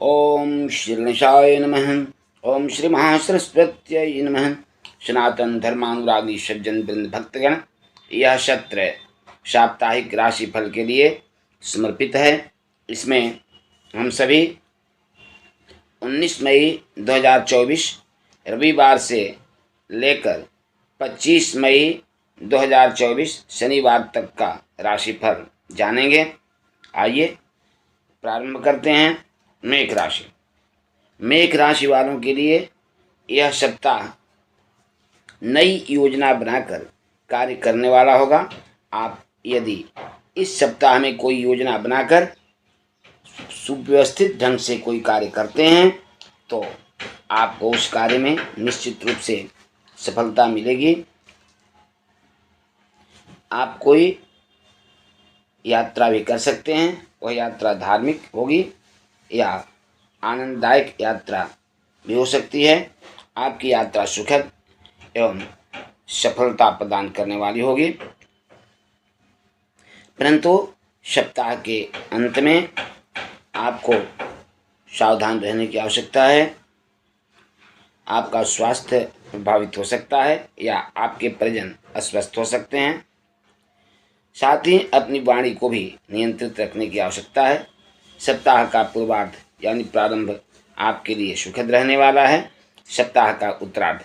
ओम श्री गणेशाय नमः। ओम श्री महासरस्वत्यै नमः। सनातन धर्मानुरागी सज्जन वृंद भक्तगण, यह सत्र साप्ताहिक राशिफल के लिए समर्पित है। इसमें हम सभी 19 मई 2024 रविवार से लेकर 25 मई 2024 शनिवार तक का राशिफल जानेंगे। आइए प्रारंभ करते हैं। मेष राशि। मेष राशि वालों के लिए यह सप्ताह नई योजना बनाकर कार्य करने वाला होगा। आप यदि इस सप्ताह में कोई योजना बनाकर सुव्यवस्थित ढंग से कोई कार्य करते हैं तो आपको उस कार्य में निश्चित रूप से सफलता मिलेगी। आप कोई यात्रा भी कर सकते हैं। वह यात्रा धार्मिक होगी या आनंददायक यात्रा भी हो सकती है। आपकी यात्रा सुखद एवं सफलता प्रदान करने वाली होगी। परंतु सप्ताह के अंत में आपको सावधान रहने की आवश्यकता है। आपका स्वास्थ्य प्रभावित हो सकता है या आपके परिजन अस्वस्थ हो सकते हैं। साथ ही अपनी वाणी को भी नियंत्रित रखने की आवश्यकता है। सप्ताह का पूर्वार्ध यानी प्रारंभ आपके लिए सुखद रहने वाला है। सप्ताह का उत्तरार्ध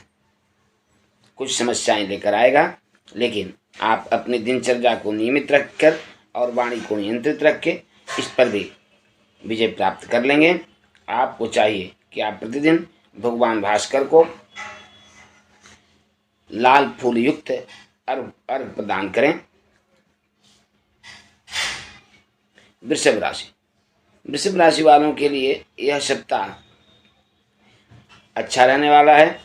कुछ समस्याएं लेकर आएगा, लेकिन आप अपनी दिनचर्या को नियमित रखकर और वाणी को नियंत्रित रख के इस पर भी विजय प्राप्त कर लेंगे। आपको चाहिए कि आप प्रतिदिन भगवान भास्कर को लाल फूल युक्त अर्घ प्रदान करें। वृषभ राशि। वृषभ राशि वालों के लिए यह सप्ताह अच्छा रहने वाला है।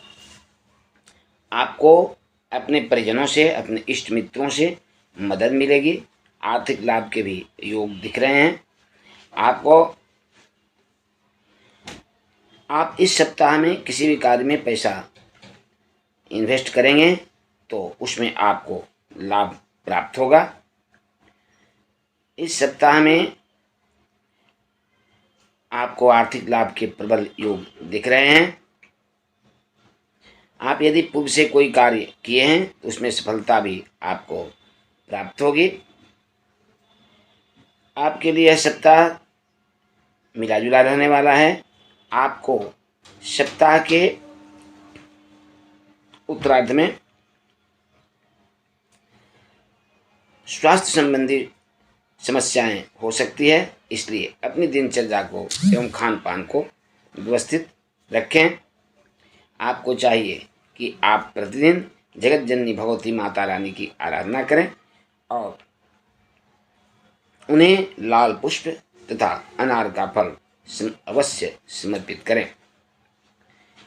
आपको अपने परिजनों से, अपने इष्ट मित्रों से मदद मिलेगी। आर्थिक लाभ के भी योग दिख रहे हैं। आप इस सप्ताह में किसी भी कार्य में पैसा इन्वेस्ट करेंगे तो उसमें आपको लाभ प्राप्त होगा। इस सप्ताह में आपको आर्थिक लाभ के प्रबल योग दिख रहे हैं। आप यदि पूर्व से कोई कार्य किए हैं तो उसमें सफलता भी आपको प्राप्त होगी। आपके लिए यह सप्ताह मिला जुला रहने वाला है। आपको सप्ताह के उत्तरार्ध में स्वास्थ्य संबंधी समस्याएं हो सकती है, इसलिए अपनी दिनचर्या को एवं खान पान को व्यवस्थित रखें। आपको चाहिए कि आप प्रतिदिन जगत जननी भगवती माता रानी की आराधना करें और उन्हें लाल पुष्प तथा अनार का फल अवश्य समर्पित करें।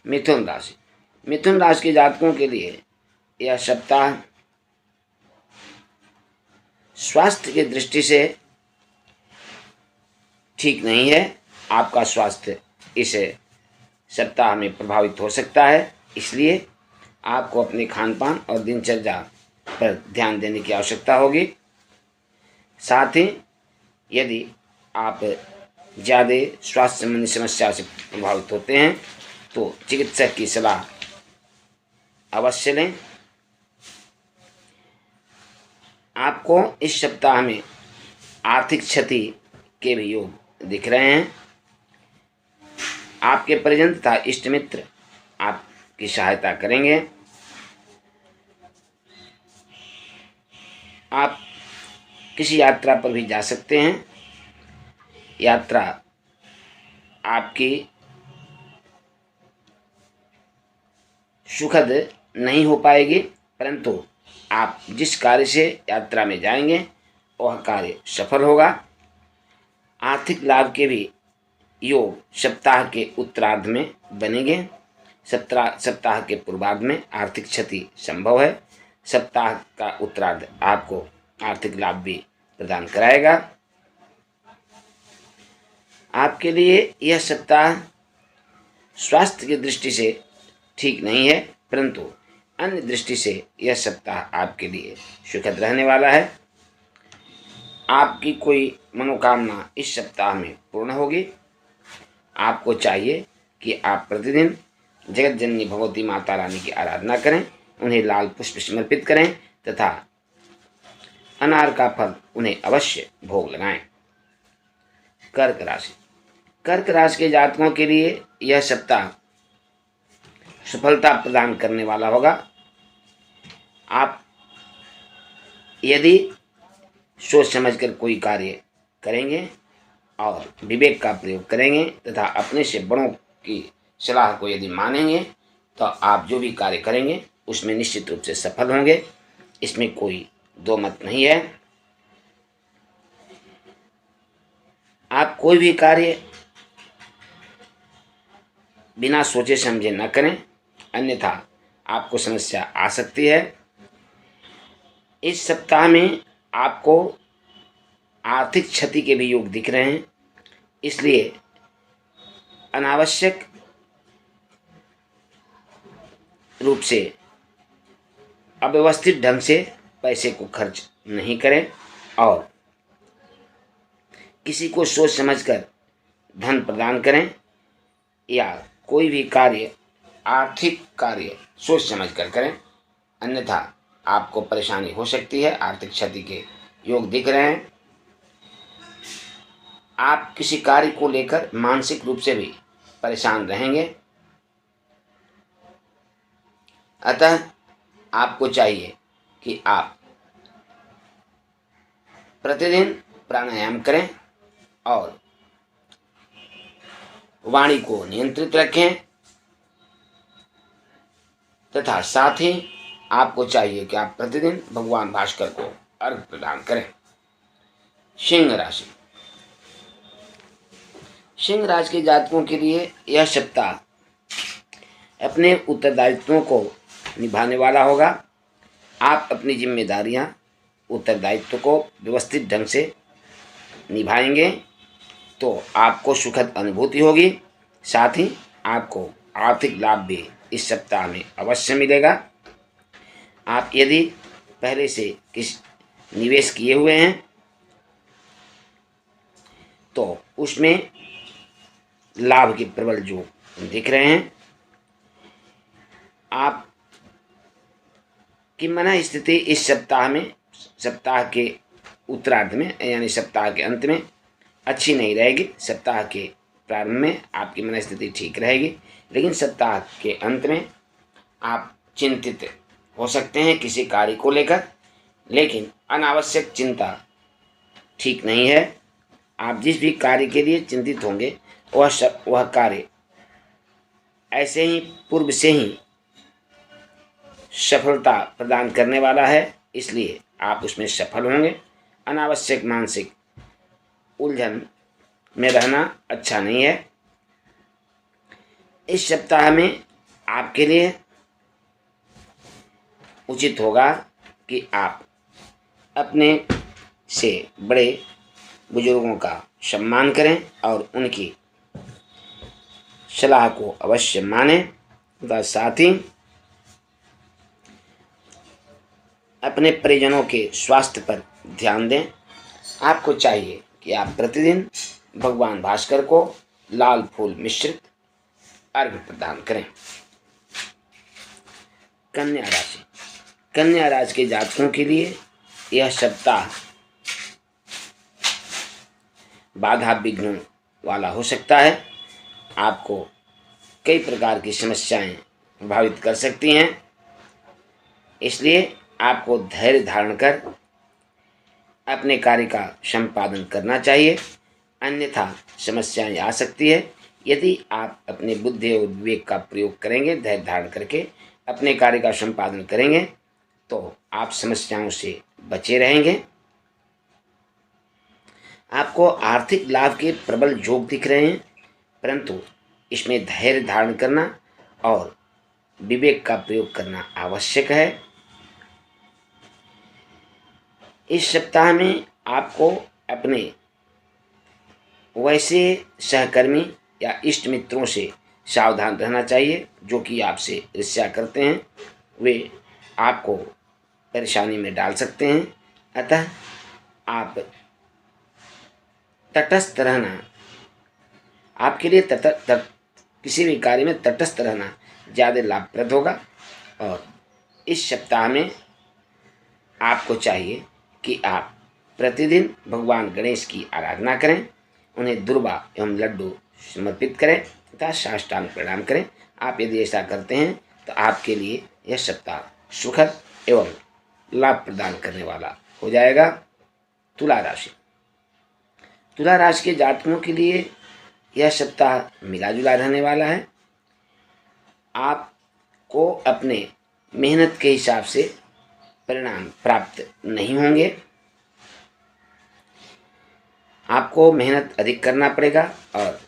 मिथुन राशि। मिथुन राशि के जातकों के लिए यह सप्ताह स्वास्थ्य की दृष्टि से ठीक नहीं है। आपका स्वास्थ्य इस सप्ताह में प्रभावित हो सकता है, इसलिए आपको अपने खान पान और दिनचर्या पर ध्यान देने की आवश्यकता होगी। साथ ही यदि आप ज़्यादा स्वास्थ्य संबंधी समस्या से प्रभावित होते हैं तो चिकित्सक की सलाह अवश्य लें। आपको इस सप्ताह में आर्थिक क्षति के भी योग दिख रहे हैं। आपके परिजन तथा इष्ट मित्र आपकी सहायता करेंगे। आप किसी यात्रा पर भी जा सकते हैं। यात्रा आपकी सुखद नहीं हो पाएगी, परंतु आप जिस कार्य से यात्रा में जाएंगे वह कार्य सफल होगा। आर्थिक लाभ के भी योग सप्ताह के उत्तरार्ध में बनेंगे। सप्ताह के पूर्वार्ध में आर्थिक क्षति संभव है। सप्ताह का उत्तरार्ध आपको आर्थिक लाभ भी प्रदान कराएगा। आपके लिए यह सप्ताह स्वास्थ्य की दृष्टि से ठीक नहीं है, परंतु अन्य दृष्टि से यह सप्ताह आपके लिए सुखद रहने वाला है। आपकी कोई मनोकामना इस सप्ताह में पूर्ण होगी। आपको चाहिए कि आप प्रतिदिन जगत जननी भगवती माता रानी की आराधना करें, उन्हें लाल पुष्प समर्पित करें तथा अनार का फल उन्हें अवश्य भोग लगाएं। कर्क राशि। कर्क राशि के जातकों के लिए यह सप्ताह सफलता प्रदान करने वाला होगा। आप यदि सोच समझकर कोई कार्य करेंगे और विवेक का प्रयोग करेंगे तथा अपने से बड़ों की सलाह को यदि मानेंगे तो आप जो भी कार्य करेंगे उसमें निश्चित रूप से सफल होंगे, इसमें कोई दो मत नहीं है। आप कोई भी कार्य बिना सोचे समझे न करें, अन्यथा आपको समस्या आ सकती है। इस सप्ताह में आपको आर्थिक क्षति के भी योग दिख रहे हैं, इसलिए अनावश्यक रूप से अव्यवस्थित ढंग से पैसे को खर्च नहीं करें और किसी को सोच समझकर धन प्रदान करें या कोई भी कार्य आर्थिक कार्य सोच समझकर करें, अन्यथा आपको परेशानी हो सकती है। आर्थिक क्षति के योग दिख रहे हैं। आप किसी कार्य को लेकर मानसिक रूप से भी परेशान रहेंगे, अतः आपको चाहिए कि आप प्रतिदिन प्राणायाम करें और वाणी को नियंत्रित रखें तथा साथ ही आपको चाहिए कि आप प्रतिदिन भगवान भास्कर को अर्घ प्रदान करें। सिंह राशि। सिंह राशि के जातकों के लिए यह सप्ताह अपने उत्तरदायित्वों को निभाने वाला होगा। आप अपनी जिम्मेदारियां उत्तरदायित्व को व्यवस्थित ढंग से निभाएंगे तो आपको सुखद अनुभूति होगी। साथ ही आपको आर्थिक लाभ भी इस सप्ताह में अवश्य मिलेगा। आप यदि पहले से किस निवेश किए हुए हैं तो उसमें लाभ के प्रबल जो दिख रहे हैं। आप की मन स्थिति इस सप्ताह में, सप्ताह के उत्तरार्ध में यानी सप्ताह के अंत में अच्छी नहीं रहेगी। सप्ताह के प्रारंभ में आपकी मन स्थिति ठीक रहेगी, लेकिन सप्ताह के अंत में आप चिंतित हो सकते हैं किसी कार्य को लेकर, लेकिन अनावश्यक चिंता ठीक नहीं है। आप जिस भी कार्य के लिए चिंतित होंगे वह कार्य ऐसे ही पूर्व से ही सफलता प्रदान करने वाला है, इसलिए आप उसमें सफल होंगे। अनावश्यक मानसिक उलझन में रहना अच्छा नहीं है। इस सप्ताह में आपके लिए उचित होगा कि आप अपने से बड़े बुजुर्गों का सम्मान करें और उनकी सलाह को अवश्य मानें तथा साथ ही अपने परिजनों के स्वास्थ्य पर ध्यान दें। आपको चाहिए कि आप प्रतिदिन भगवान भास्कर को लाल फूल मिश्रित अर्घ्य प्रदान करें। कन्या राशि। कन्या राशि के जातकों के लिए यह सप्ताह बाधा विघ्नों वाला हो सकता है। आपको कई प्रकार की समस्याएं प्रभावित कर सकती हैं, इसलिए आपको धैर्य धारण कर अपने कार्य का संपादन करना चाहिए, अन्यथा समस्याएं आ सकती है। यदि आप अपने बुद्धि और विवेक का प्रयोग करेंगे, धैर्य धारण करके अपने कार्य का संपादन करेंगे तो आप समस्याओं से बचे रहेंगे। आपको आर्थिक लाभ के प्रबल योग दिख रहे हैं, परंतु इसमें धैर्य धारण करना और विवेक का प्रयोग करना आवश्यक है। इस सप्ताह में आपको अपने वैसे सहकर्मी या इष्ट मित्रों से सावधान रहना चाहिए जो कि आपसे ईर्ष्या करते हैं, वे आपको परेशानी में डाल सकते हैं। अतः आप तटस्थ रहना आपके लिए किसी भी कार्य में तटस्थ रहना ज़्यादा लाभप्रद होगा। और इस सप्ताह में आपको चाहिए कि आप प्रतिदिन भगवान गणेश की आराधना करें, उन्हें दुर्वा एवं लड्डू समर्पित करें तथा साष्टांग प्रणाम करें। आप यदि ऐसा करते हैं तो आपके लिए यह सप्ताह सुखद एवं लाभ प्रदान करने वाला हो जाएगा। तुला राशि। तुला राशि के जातकों के लिए यह सप्ताह मिला जुला रहने वाला है। आपको अपने मेहनत के हिसाब से परिणाम प्राप्त नहीं होंगे। आपको मेहनत अधिक करना पड़ेगा और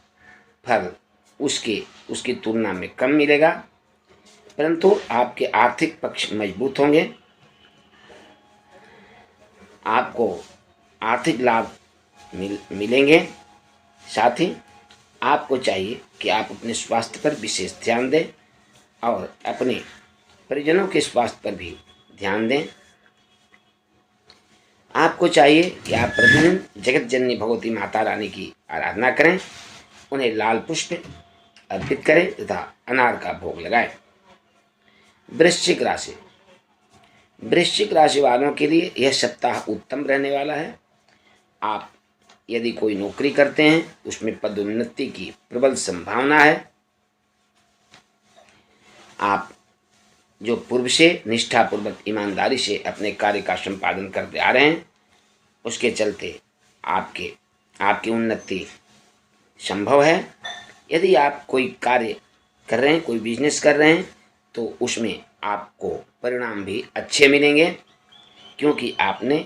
फल उसकी तुलना में कम मिलेगा, परंतु आपके आर्थिक पक्ष मजबूत होंगे। आपको आर्थिक लाभ मिलेंगे। साथ ही आपको चाहिए कि आप अपने स्वास्थ्य पर विशेष ध्यान दें और अपने परिजनों के स्वास्थ्य पर भी ध्यान दें। आपको चाहिए कि आप प्रतिदिन जगत जननी भगवती माता रानी की आराधना करें, उन्हें लाल पुष्प अर्पित करें तथा अनार का भोग लगाएं। वृश्चिक राशि। वृश्चिक राशि वालों के लिए यह सप्ताह उत्तम रहने वाला है। आप यदि कोई नौकरी करते हैं उसमें पदोन्नति की प्रबल संभावना है। आप जो पूर्व से निष्ठापूर्वक ईमानदारी से अपने कार्य का संपादन करते आ रहे हैं, उसके चलते आपकी उन्नति संभव है। यदि आप कोई कार्य कर रहे हैं, कोई बिजनेस कर रहे हैं, तो उसमें आपको परिणाम भी अच्छे मिलेंगे, क्योंकि आपने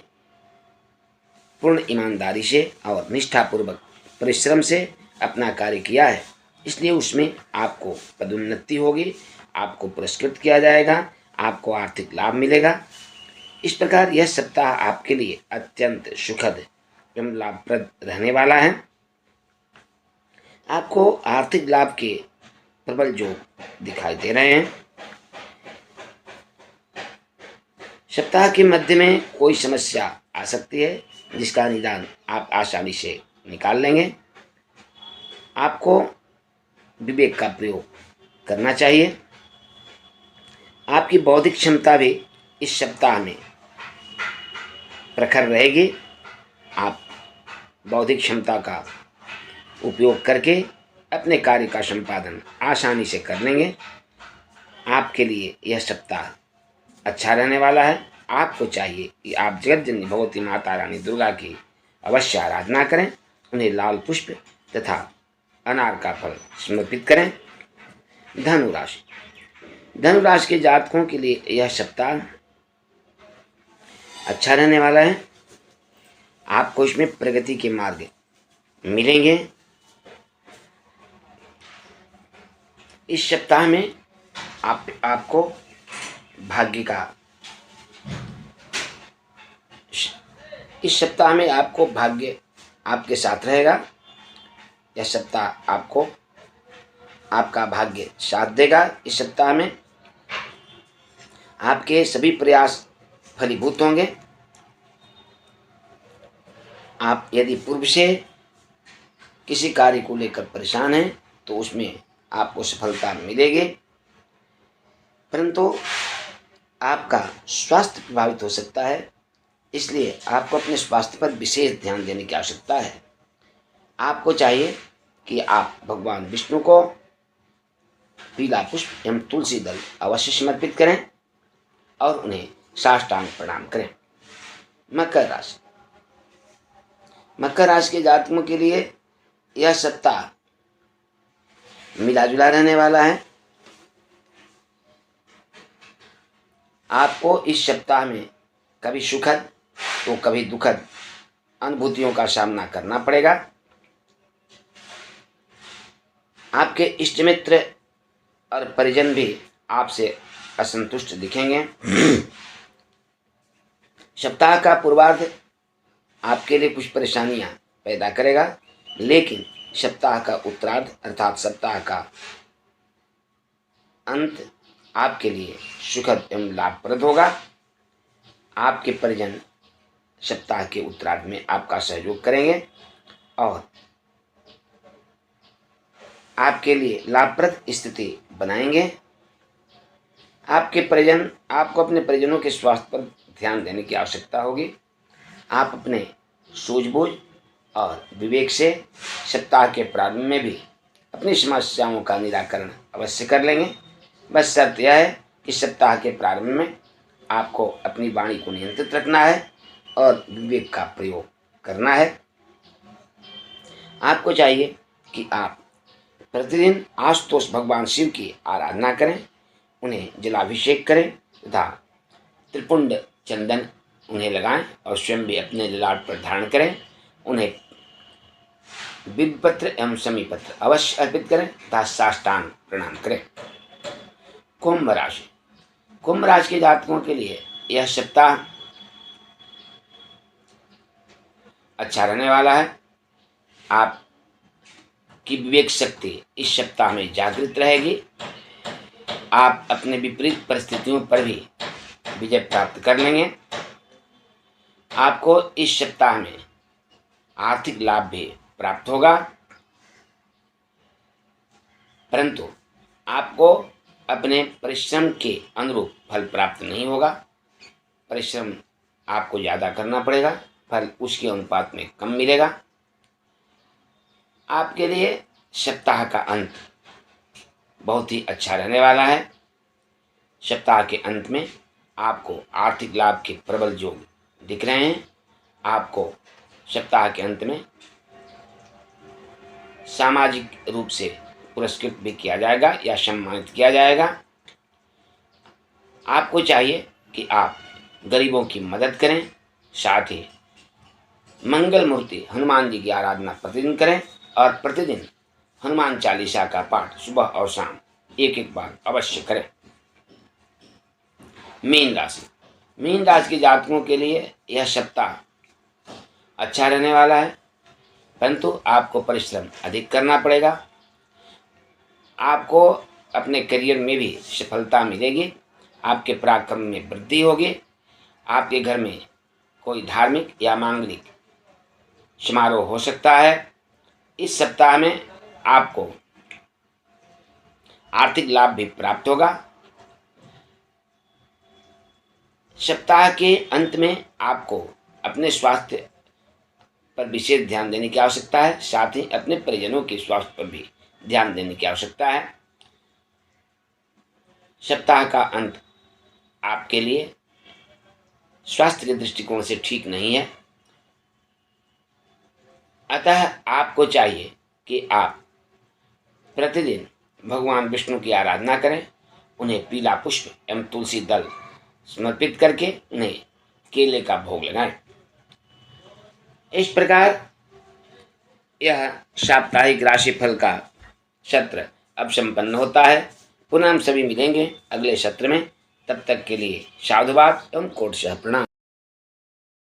पूर्ण ईमानदारी से और निष्ठापूर्वक परिश्रम से अपना कार्य किया है। इसलिए उसमें आपको पदोन्नति होगी, आपको पुरस्कृत किया जाएगा, आपको आर्थिक लाभ मिलेगा। इस प्रकार यह सप्ताह आपके लिए अत्यंत सुखद एवं लाभप्रद रहने वाला है। आपको आर्थिक लाभ के प्रबल योग दिखाई दे रहे हैं। सप्ताह के मध्य में कोई समस्या आ सकती है जिसका निदान आप आसानी से निकाल लेंगे। आपको विवेक का प्रयोग करना चाहिए। आपकी बौद्धिक क्षमता भी इस सप्ताह में प्रखर रहेगी। आप बौद्धिक क्षमता का उपयोग करके अपने कार्य का संपादन आसानी से कर लेंगे। आपके लिए यह सप्ताह अच्छा रहने वाला है। आपको चाहिए कि आप जगत जननी भगवती माता रानी दुर्गा की अवश्य आराधना करें, उन्हें लाल पुष्प तथा अनार का फल समर्पित करें। धनु राशि। धनु राशि के जातकों के लिए यह सप्ताह अच्छा रहने वाला है। आपको इसमें प्रगति के मार्ग मिलेंगे। इस सप्ताह में आपको भाग्य का इस सप्ताह में आपको भाग्य आपके साथ रहेगा। यह सप्ताह आपका भाग्य साथ देगा। इस सप्ताह में आपके सभी प्रयास फलीभूत होंगे। आप यदि पूर्व से किसी कार्य को लेकर परेशान हैं तो उसमें आपको सफलता मिलेगी, परंतु आपका स्वास्थ्य प्रभावित हो सकता है। इसलिए आपको अपने स्वास्थ्य पर विशेष ध्यान देने की आवश्यकता है। आपको चाहिए कि आप भगवान विष्णु को पीला पुष्प एवं तुलसी दल अवश्य समर्पित करें और उन्हें साष्टांग प्रणाम करें। मकर राशि। मकर राशि के जातकों के लिए यह सप्ताह मिला जुला रहने वाला है। आपको इस सप्ताह में कभी सुखद तो कभी दुखद अनुभूतियों का सामना करना पड़ेगा। आपके इष्ट मित्र और परिजन भी आपसे असंतुष्ट दिखेंगे। सप्ताह का पूर्वार्ध आपके लिए कुछ परेशानियां पैदा करेगा, लेकिन सप्ताह का उत्तरार्ध अर्थात सप्ताह का अंत आपके लिए सुखद एवं लाभप्रद होगा। आपके परिजन सप्ताह के उत्तरार्ध में आपका सहयोग करेंगे और आपके लिए लाभप्रद स्थिति बनाएंगे। आपके परिजन, आपको अपने परिजनों के स्वास्थ्य पर ध्यान देने की आवश्यकता होगी। आप अपने सूझबूझ और विवेक से सप्ताह के प्रारंभ में भी अपनी समस्याओं का निराकरण अवश्य कर लेंगे। बस शर्त यह है कि सप्ताह के प्रारंभ में आपको अपनी वाणी को नियंत्रित रखना है और विवेक का प्रयोग करना है। आपको चाहिए कि आप प्रतिदिन आशुतोष भगवान शिव की आराधना करें, उन्हें जलाभिषेक करें तथा त्रिपुंड चंदन उन्हें लगाएं और स्वयं भी अपने ललाट पर धारण करें। उन्हें बिल्वपत्र एवं समीपत्र अवश्य अर्पित करें तथा साष्टांग प्रणाम करें। कुंभ राशि, कुंभ राशि के जातकों के लिए यह सप्ताह अच्छा रहने वाला है। आपकी विवेक शक्ति इस सप्ताह में जागृत रहेगी। आप अपने विपरीत परिस्थितियों पर भी विजय प्राप्त कर लेंगे। आपको इस सप्ताह में आर्थिक लाभ भी प्राप्त होगा, परंतु आपको अपने परिश्रम के अनुरूप फल प्राप्त नहीं होगा। परिश्रम आपको ज़्यादा करना पड़ेगा, फल उसके अनुपात में कम मिलेगा। आपके लिए सप्ताह का अंत बहुत ही अच्छा रहने वाला है। सप्ताह के अंत में आपको आर्थिक लाभ के प्रबल योग दिख रहे हैं। आपको सप्ताह के अंत में सामाजिक रूप से पुरस्कृत भी किया जाएगा या सम्मानित किया जाएगा। आपको चाहिए कि आप गरीबों की मदद करें, साथ ही मंगल मूर्ति हनुमान जी की आराधना प्रतिदिन करें और प्रतिदिन हनुमान चालीसा का पाठ सुबह और शाम एक बार अवश्य करें। मीन राशि, मीन राशि के जातकों के लिए यह सप्ताह अच्छा रहने वाला है, परंतु आपको परिश्रम अधिक करना पड़ेगा। आपको अपने करियर में भी सफलता मिलेगी। आपके पराक्रम में वृद्धि होगी। आपके घर में कोई धार्मिक या मांगलिक समारोह हो सकता है। इस सप्ताह में आपको आर्थिक लाभ भी प्राप्त होगा। सप्ताह के अंत में आपको अपने स्वास्थ्य पर विशेष ध्यान देने की आवश्यकता है, साथ ही अपने परिजनों के स्वास्थ्य पर भी ध्यान देने की आवश्यकता है। सप्ताह का अंत आपके लिए स्वास्थ्य के दृष्टिकोण से ठीक नहीं है, अतः आपको चाहिए कि आप प्रतिदिन भगवान विष्णु की आराधना करें, उन्हें पीला पुष्प एवं तुलसी दल समर्पित करके उन्हें केले का भोग लगाएं। इस प्रकार यह साप्ताहिक राशिफल का सत्र अब संपन्न होता है। पुनः हम सभी मिलेंगे अगले सत्र में। तब तक के लिए साधुवाद एवं कोटि प्रणाम।